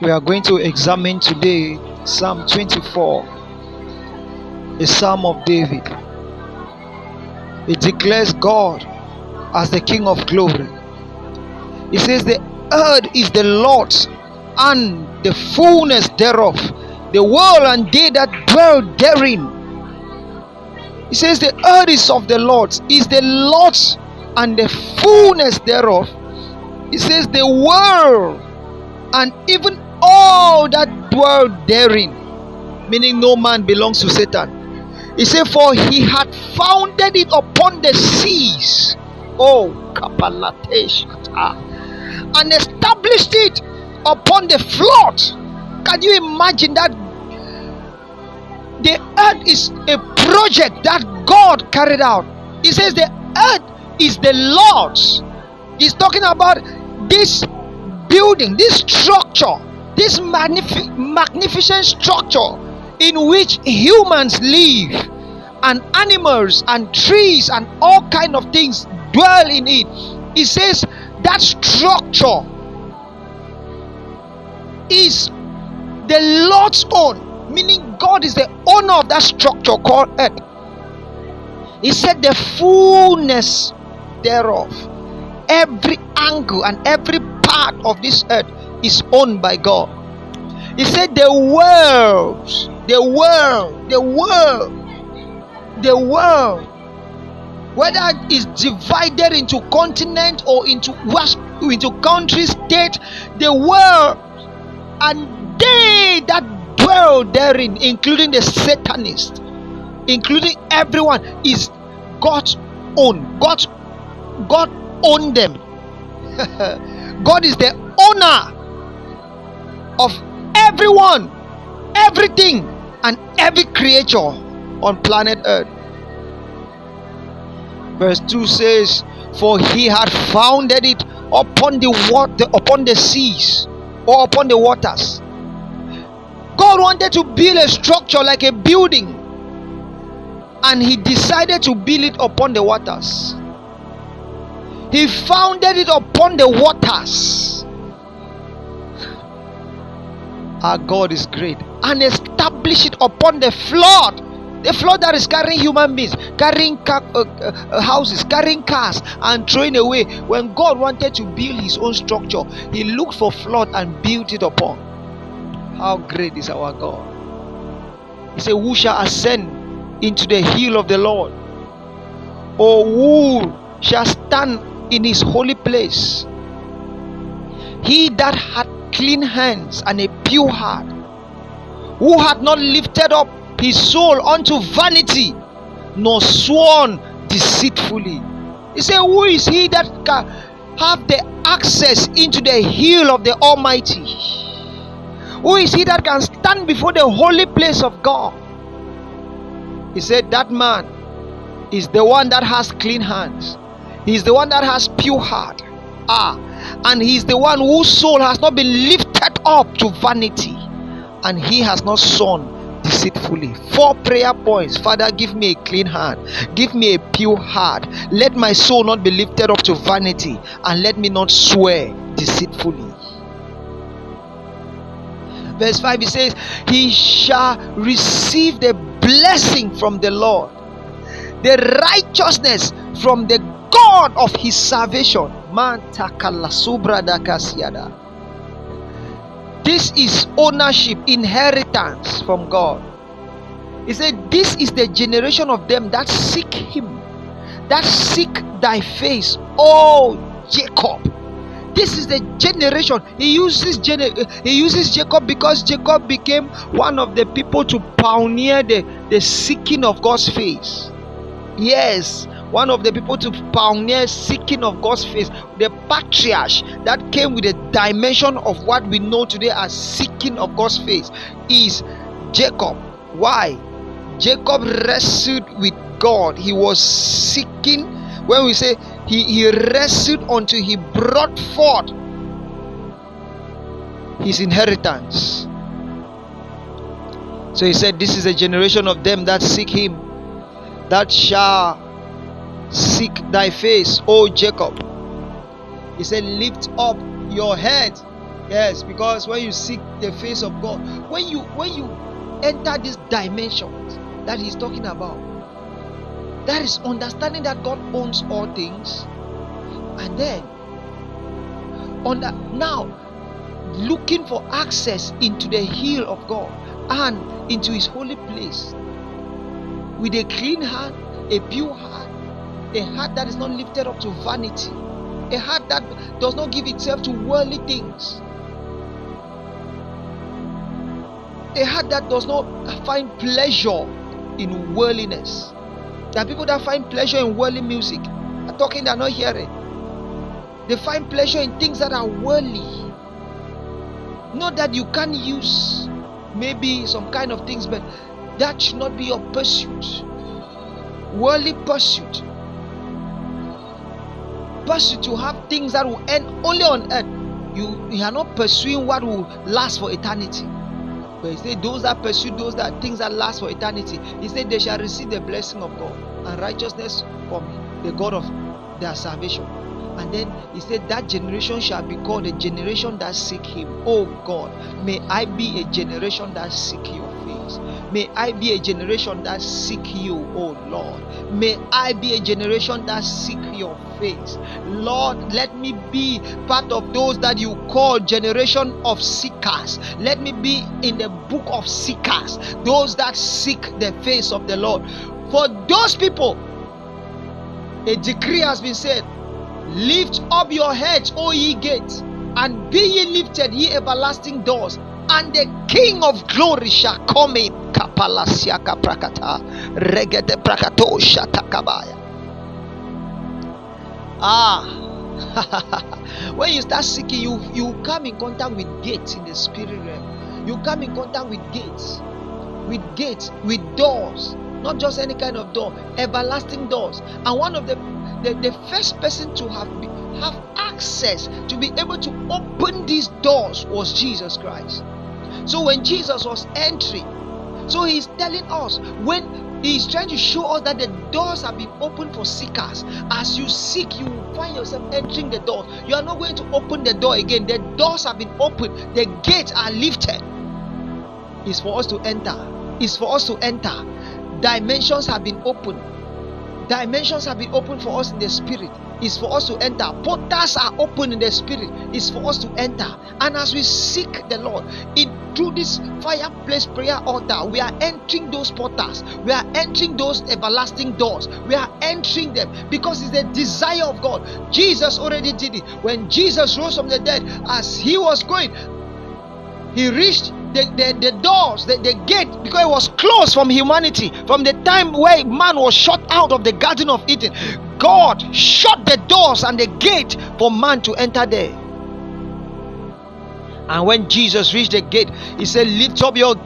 We are going to examine today Psalm 24, a Psalm of David. It declares God as the King of glory. It says the earth is the Lord's and the fullness thereof, the world and they that dwell therein. It says the earth is of the Lord's, is the Lord's and the fullness thereof. It says the world and even all that dwell therein, meaning no man belongs to Satan. He said, for he had founded it upon the seas, and established it upon the flood. Can you imagine that? The earth is a project that God carried out. He says the earth is the Lord's. He's talking about this building, this structure, this magnificent structure in which humans live, and animals and trees and all kind of things dwell in it. He says that structure is the Lord's own, meaning God is the owner of that structure called earth. He said the fullness thereof, every angle and every part of this earth is owned by God. He said the world, whether it is divided into continent or into countries, state, the world and they that dwell therein, including the Satanists, including everyone, is God's own. God owned them. God is the owner of everyone, everything, and every creature on planet Earth. Verse 2 says, for he had founded it upon the seas, or upon the waters. God wanted to build a structure like a building, and he decided to build it upon the waters. He founded it upon the waters. Our God is great. And established it upon the flood. The flood that is carrying human beings, carrying houses, carrying cars, and throwing away. When God wanted to build his own structure, he looked for flood and built it upon. How great is our God. He said, who shall ascend into the hill of the Lord? Or who shall stand in his holy place? He that had clean hands and a pure heart, who had not lifted up his soul unto vanity, nor sworn deceitfully. He said, who is he that can have the access into the hill of the Almighty? Who is he that can stand before the holy place of God? He said, that man is the one that has clean hands. He is the one that has pure heart. And he is the one whose soul has not been lifted up to vanity, and he has not sworn deceitfully. 4 prayer points. Father, give me a clean hand, give me a pure heart, let my soul not be lifted up to vanity, and let me not swear deceitfully. Verse 5, it says, he shall receive the blessing from the Lord, the righteousness from the God of his salvation. This is ownership, inheritance from God. He said, this is the generation of them that seek him, that seek thy face, O Jacob. This is the generation. He uses Jacob because Jacob became one of the people to pioneer the seeking of God's face. Yes, one of the people to pioneer seeking of God's face. The patriarch that came with a dimension of what we know today as seeking of God's face is Jacob. Why? Jacob wrestled with God. He was seeking. When we say he wrestled until he brought forth his inheritance. So he said, this is a generation of them that seek him, that shall seek thy face, O Jacob. He said, lift up your head, Yes, because when you seek the face of God, when you enter this dimension that he's talking about, that is understanding that God owns all things, and then now looking for access into the hill of God and into his holy place with a clean heart, a pure heart, a heart that is not lifted up to vanity, a heart that does not give itself to worldly things, a heart that does not find pleasure in worldliness. There are people that find pleasure in worldly music. I'm talking, they're not hearing. They find pleasure in things that are worldly. Not that you can't use maybe some kind of things, but that should not be your pursuit. Worldly pursuit. Pursuit to have things that will end only on earth. You are not pursuing what will last for eternity. But he said, those that pursue things that last for eternity, he said they shall receive the blessing of God and righteousness from the God of their salvation. And then he said that generation shall be called a generation that seek him. Oh God, may I be a generation that seek your face. May I be a generation that seek you, oh Lord. May I be a generation that seek your face. Lord, let me be part of those that you call generation of seekers. Let me be in the book of seekers, those that seek the face of the Lord. For those people, a decree has been said, lift up your heads, O ye gates, and be ye lifted, ye everlasting doors, and the King of glory shall come in. Kapalasiaka prakata, regete prakato shatakabaya. When you start seeking, you come in contact with gates in the spirit realm. You come in contact with gates, with doors, not just any kind of door, everlasting doors. And one of the first person to have access to be able to open these doors was Jesus Christ. So when Jesus was entering, so he's telling us, when he's trying to show us that the doors have been opened for seekers. As you seek, you will find yourself entering the door. You are not going to open the door again. The doors have been opened. The gates are lifted. It's for us to enter. It's for us to enter. Dimensions have been opened. Dimensions have been opened for us in the spirit. It's for us to enter. Portals are open in the spirit. It's for us to enter. And as we seek the Lord through this fireplace prayer altar, we are entering those portals. We are entering those everlasting doors. We are entering them because it's the desire of God. Jesus already did it. When Jesus rose from the dead, as he was going, he reached the doors, the gate, because it was closed from humanity. From the time where man was shut out of the Garden of Eden, God shut the doors and the gate for man to enter there. And when Jesus reached the gate, he said, lift up your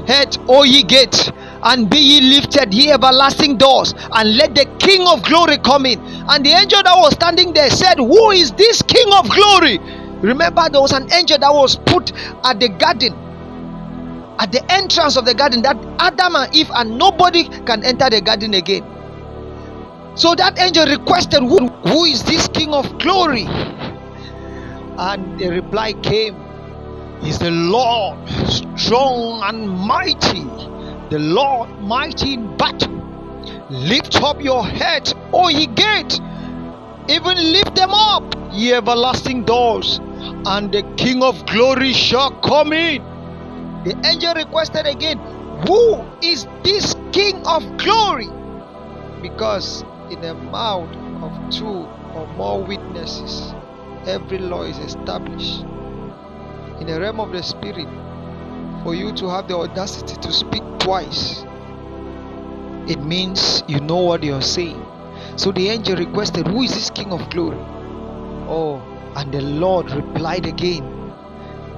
head, O ye gates, and be ye lifted, ye everlasting doors, and let the King of glory come in. And the angel that was standing there said, who is this King of glory? Remember, there was an angel that was put at the garden, at the entrance of the garden, that Adam and Eve and nobody can enter the garden again. So that angel requested, who is this King of glory? And the reply came, is the Lord strong and mighty, the Lord mighty in battle. Lift up your head, O ye gates, even lift them up, ye everlasting doors, and the King of glory shall come in. The angel requested again, who is this King of glory? Because in the mouth of two or more witnesses, every law is established. In the realm of the spirit, for you to have the audacity to speak twice, it means you know what you're saying. So the angel requested, who is this King of glory? Oh, and the Lord replied again,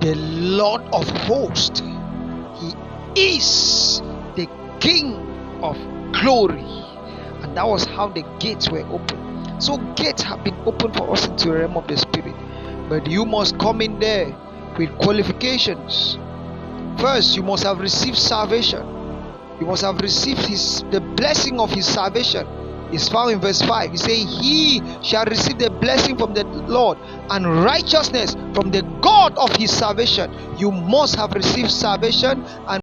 the Lord of hosts, he is the King of glory. And that was how the gates were open. So gates have been opened for us into the realm of the spirit, but you must come in there with qualifications. First, you must have received salvation. You must have received the blessing of his salvation. is found in verse 5. He says, he shall receive the blessing from the Lord and righteousness from the God of his salvation. You must have received salvation and